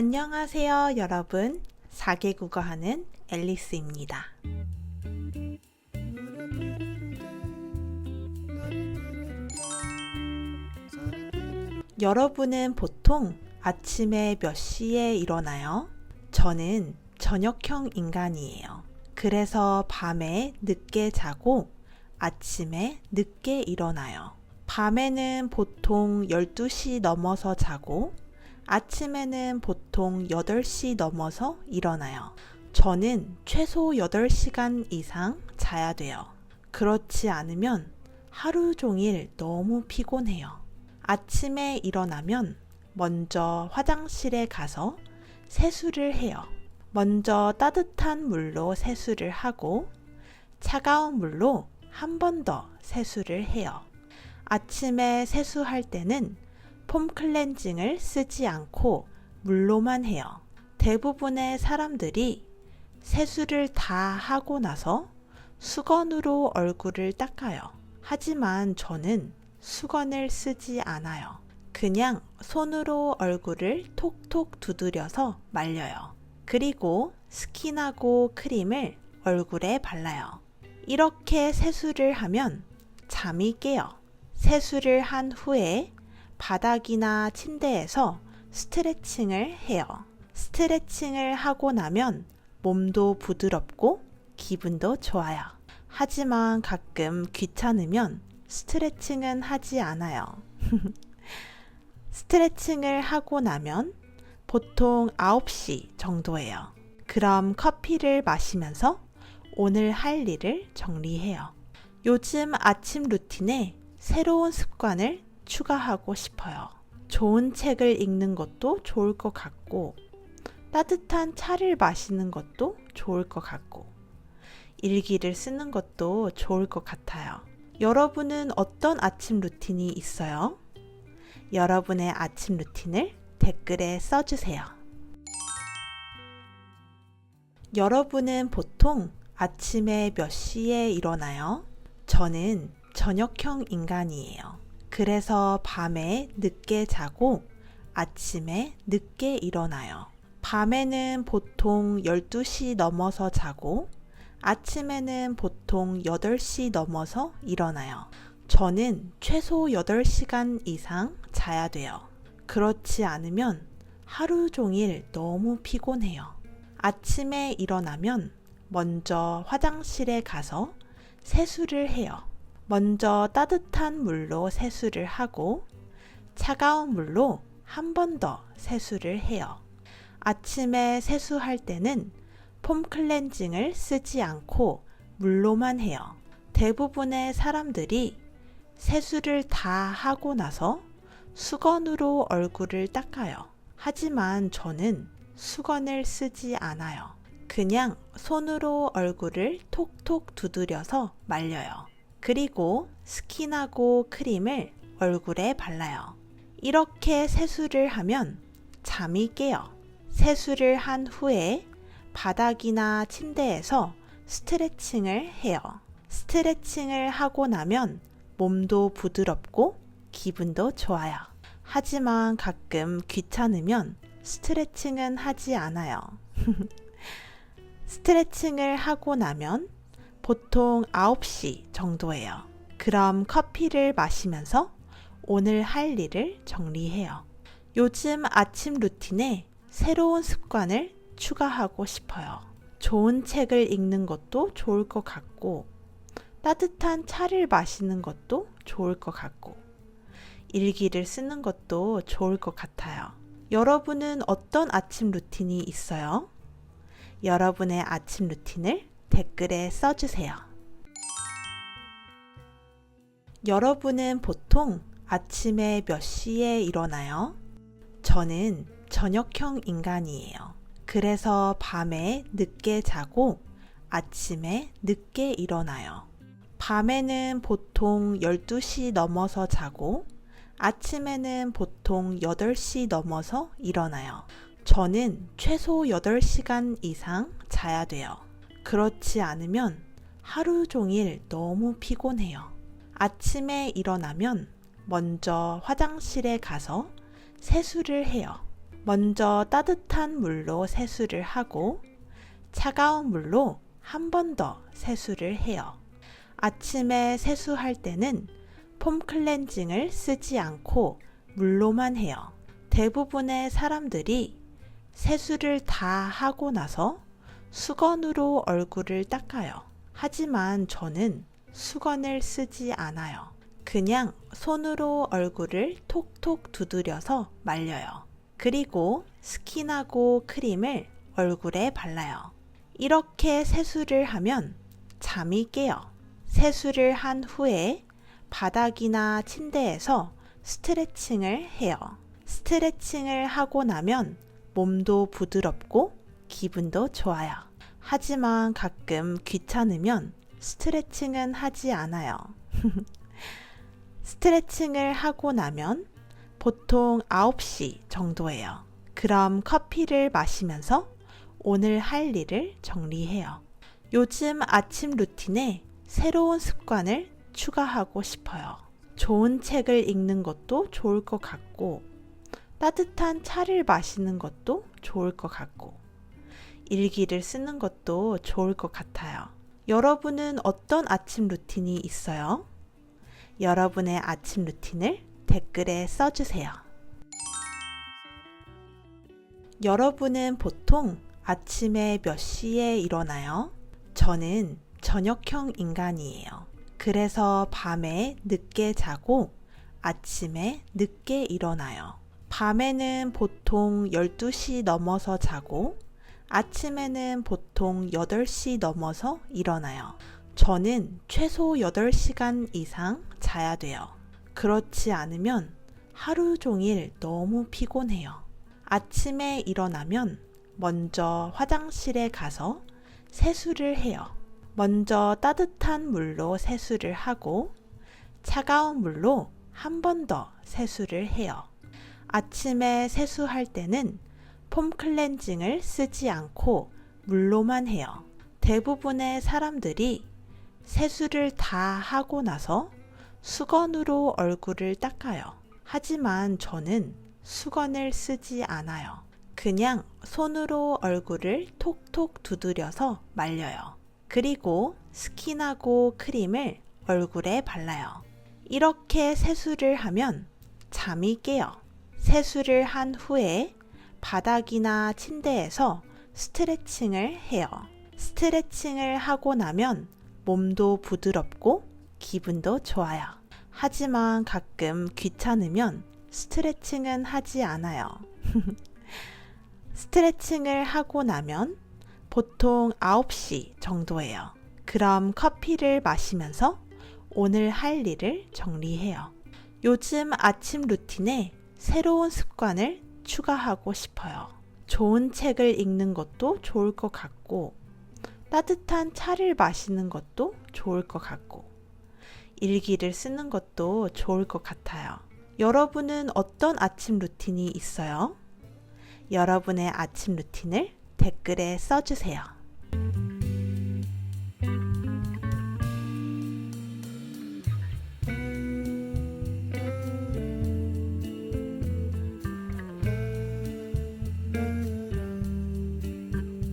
안녕하세요, 여러분. 4개 국어하는 앨리스입니다. 여러분은 보통 아침에 몇 시에 일어나요? 저는 저녁형 인간이에요. 그래서 밤에 늦게 자고 아침에 늦게 일어나요. 밤에는 보통 12시 넘어서 자고 아침에는 보통 8시 넘어서 일어나요. 저는 최소 8시간 이상 자야 돼요. 그렇지 않으면 하루 종일 너무 피곤해요. 아침에 일어나면 먼저 화장실에 가서 세수를 해요. 먼저 따뜻한 물로 세수를 하고 차가운 물로 한 번 더 세수를 해요. 아침에 세수할 때는 폼 클렌징을 쓰지 않고 물로만 해요. 대부분의 사람들이 세수를 다 하고 나서 수건으로 얼굴을 닦아요. 하지만 저는 수건을 쓰지 않아요. 그냥 손으로 얼굴을 톡톡 두드려서 말려요. 그리고 스킨하고 크림을 얼굴에 발라요. 이렇게 세수를 하면 잠이 깨요. 세수를 한 후에 바닥이나 침대에서 스트레칭을 해요. 스트레칭을 하고 나면 몸도 부드럽고 기분도 좋아요. 하지만 가끔 귀찮으면 스트레칭은 하지 않아요. 스트레칭을 하고 나면 보통 9시 정도예요. 그럼 커피를 마시면서 오늘 할 일을 정리해요. 요즘 아침 루틴에 새로운 습관을 추가하고 싶어요. 좋은 책을 읽는 것도 좋을 것 같고 따뜻한 차를 마시는 것도 좋을 것 같고 일기를 쓰는 것도 좋을 것 같아요. 여러분은 어떤 아침 루틴이 있어요? 여러분의 아침 루틴을 댓글에 써주세요. 여러분은 보통 아침에 몇 시에 일어나요? 저는 저녁형 인간이에요. 그래서 밤에 늦게 자고 아침에 늦게 일어나요. 밤에는 보통 12시 넘어서 자고 아침에는 보통 8시 넘어서 일어나요. 저는 최소 8시간 이상 자야 돼요. 그렇지 않으면 하루 종일 너무 피곤해요. 아침에 일어나면 먼저 화장실에 가서 세수를 해요. 먼저 따뜻한 물로 세수를 하고 차가운 물로 한 번 더 세수를 해요. 아침에 세수할 때는 폼 클렌징을 쓰지 않고 물로만 해요. 대부분의 사람들이 세수를 다 하고 나서 수건으로 얼굴을 닦아요. 하지만 저는 수건을 쓰지 않아요. 그냥 손으로 얼굴을 톡톡 두드려서 말려요. 그리고 스킨하고 크림을 얼굴에 발라요. 이렇게 세수를 하면 잠이 깨요. 세수를 한 후에 바닥이나 침대에서 스트레칭을 해요. 스트레칭을 하고 나면 몸도 부드럽고 기분도 좋아요. 하지만 가끔 귀찮으면 스트레칭은 하지 않아요. 스트레칭을 하고 나면 보통 9시 정도예요. 그럼 커피를 마시면서 오늘 할 일을 정리해요. 요즘 아침 루틴에 새로운 습관을 추가하고 싶어요. 좋은 책을 읽는 것도 좋을 것 같고 따뜻한 차를 마시는 것도 좋을 것 같고 일기를 쓰는 것도 좋을 것 같아요. 여러분은 어떤 아침 루틴이 있어요? 여러분의 아침 루틴을 댓글에 써주세요. 여러분은 보통 아침에 몇 시에 일어나요? 저는 저녁형 인간이에요. 그래서 밤에 늦게 자고 아침에 늦게 일어나요. 밤에는 보통 12시 넘어서 자고 아침에는 보통 8시 넘어서 일어나요. 저는 최소 8시간 이상 자야 돼요. 그렇지 않으면 하루 종일 너무 피곤해요. 아침에 일어나면 먼저 화장실에 가서 세수를 해요. 먼저 따뜻한 물로 세수를 하고 차가운 물로 한 번 더 세수를 해요. 아침에 세수할 때는 폼 클렌징을 쓰지 않고 물로만 해요. 대부분의 사람들이 세수를 다 하고 나서 수건으로 얼굴을 닦아요. 하지만 저는 수건을 쓰지 않아요. 그냥 손으로 얼굴을 톡톡 두드려서 말려요. 그리고 스킨하고 크림을 얼굴에 발라요. 이렇게 세수를 하면 잠이 깨요. 세수를 한 후에 바닥이나 침대에서 스트레칭을 해요. 스트레칭을 하고 나면 몸도 부드럽고 기분도 좋아요. 하지만 가끔 귀찮으면 스트레칭은 하지 않아요. 스트레칭을 하고 나면 보통 9시 정도예요. 그럼 커피를 마시면서 오늘 할 일을 정리해요. 요즘 아침 루틴에 새로운 습관을 추가하고 싶어요. 좋은 책을 읽는 것도 좋을 것 같고, 따뜻한 차를 마시는 것도 좋을 것 같고, 일기를 쓰는 것도 좋을 것 같아요. 여러분은 어떤 아침 루틴이 있어요? 여러분의 아침 루틴을 댓글에 써주세요. 여러분은 보통 아침에 몇 시에 일어나요? 저는 저녁형 인간이에요. 그래서 밤에 늦게 자고 아침에 늦게 일어나요. 밤에는 보통 12시 넘어서 자고 아침에는 보통 8시 넘어서 일어나요. 저는 최소 8시간 이상 자야 돼요. 그렇지 않으면 하루 종일 너무 피곤해요. 아침에 일어나면 먼저 화장실에 가서 세수를 해요. 먼저 따뜻한 물로 세수를 하고 차가운 물로 한 번 더 세수를 해요. 아침에 세수할 때는 폼 클렌징을 쓰지 않고 물로만 해요. 대부분의 사람들이 세수를 다 하고 나서 수건으로 얼굴을 닦아요. 하지만 저는 수건을 쓰지 않아요. 그냥 손으로 얼굴을 톡톡 두드려서 말려요. 그리고 스킨하고 크림을 얼굴에 발라요. 이렇게 세수를 하면 잠이 깨요. 세수를 한 후에 바닥이나 침대에서 스트레칭을 해요. 스트레칭을 하고 나면 몸도 부드럽고 기분도 좋아요. 하지만 가끔 귀찮으면 스트레칭은 하지 않아요. 스트레칭을 하고 나면 보통 9시 정도예요. 그럼 커피를 마시면서 오늘 할 일을 정리해요. 요즘 아침 루틴에 새로운 습관을 추가하고 싶어요. 좋은 책을 읽는 것도 좋을 것 같고, 따뜻한 차를 마시는 것도 좋을 것 같고, 일기를 쓰는 것도 좋을 것 같아요. 여러분은 어떤 아침 루틴이 있어요? 여러분의 아침 루틴을 댓글에 써주세요.